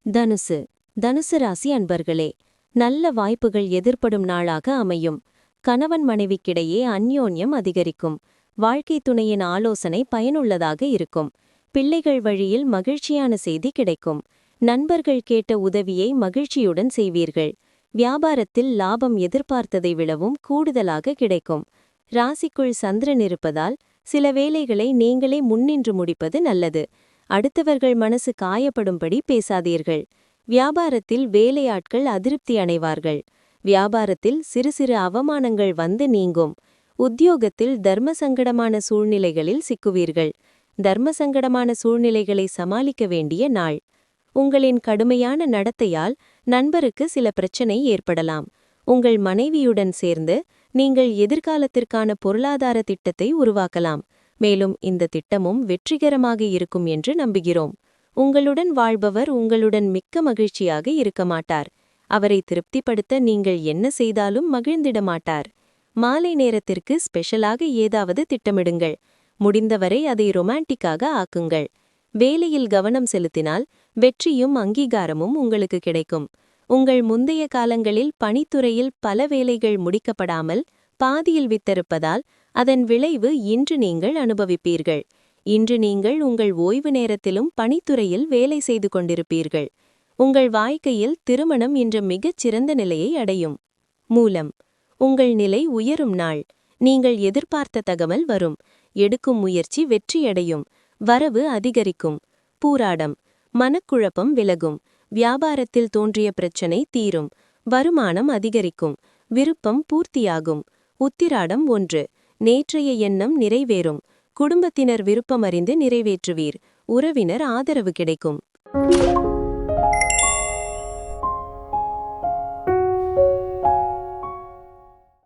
தனுசு தனுசு ராசி அன்பர்களே, நல்ல வாய்ப்புகள் எதிர்ப்படும் நாளாக அமையும். கணவன் மனைவிக்கிடையே அந்யோன்யம் அதிகரிக்கும். வாழ்க்கை துணையின் ஆலோசனை பயனுள்ளதாக இருக்கும். பிள்ளைகள் வழியில் மகிழ்ச்சியான செய்தி கிடைக்கும். நண்பர்கள் கேட்ட உதவியை மகிழ்ச்சியுடன் செய்வீர்கள். வியாபாரத்தில் லாபம் எதிர்பார்த்ததை விடவும் கூடுதலாக கிடைக்கும். ராசிக்குள் சந்திரன் இருப்பதால் சில வேலைகளை நீங்களே முன்னின்று முடிப்பது நல்லது. அடுத்தவர்கள் மனசு காயப்படும்படி பேசாதீர்கள். வியாபாரத்தில் வேலையாட்கள் அதிருப்தி அடைவார்கள். வியாபாரத்தில் சிறு சிறு அவமானங்கள் வந்து நீங்கும். உத்தியோகத்தில் தர்மசங்கடமான சூழ்நிலைகளில் சிக்குவீர்கள். தர்மசங்கடமான சூழ்நிலைகளை சமாளிக்க வேண்டிய நாள். உங்களின் கடுமையான நடத்தையால் நண்பருக்கு சில பிரச்சனை ஏற்படலாம். உங்கள் மனைவியுடன் சேர்ந்து நீங்கள் எதிர்காலத்திற்கான பொருளாதார திட்டத்தை உருவாக்கலாம். மேலும் இந்த திட்டமும் வெற்றிகரமாக இருக்கும் என்று நம்புகிறோம். உங்களுடன் வாழ்பவர் உங்களுடன் மிக்க மகிழ்ச்சியாக இருக்க மாட்டார். அவரை திருப்திப்படுத்த நீங்கள் என்ன செய்தாலும் மகிழ்ந்திட மாட்டார். மாலை நேரத்திற்கு ஸ்பெஷலாக ஏதாவது திட்டமிடுங்கள். முடிந்தவரை அதை ரொமான்டிக்காக ஆக்குங்கள். வேலையில் கவனம் செலுத்தினால் வெற்றியும் அங்கீகாரமும் உங்களுக்கு கிடைக்கும். உங்கள் முந்தைய காலங்களில் பணித்துறையில் பல வேலைகள் முடிக்கப்படாமல் பாதியில் விட்டிருப்பதால் அதன் விளைவு இன்று நீங்கள் அனுபவிப்பீர்கள். இன்று நீங்கள் உங்கள் ஓய்வு நேரத்திலும் பணித்துறையில் வேலை செய்து கொண்டிருப்பீர்கள். உங்கள் வாழ்க்கையில் திருமணம் இன்று மிகச் சிறந்த நிலையை அடையும். மூலம் உங்கள் நிலை உயரும் நாள். நீங்கள் எதிர்பார்த்த தகவல் வரும். எடுக்கும் முயற்சி வெற்றியடையும். வரவு அதிகரிக்கும். பூராடம் மனக்குழப்பம் விலகும். வியாபாரத்தில் தோன்றிய பிரச்சனை தீரும். வருமானம் அதிகரிக்கும். விருப்பம் பூர்த்தியாகும். உத்திராடம் 1 நேற்றைய எண்ணம் நிறைவேறும். குடும்பத்தினர் விருப்பமறிந்து நிறைவேற்றுவீர். உறவினர் ஆதரவு கிடைக்கும்.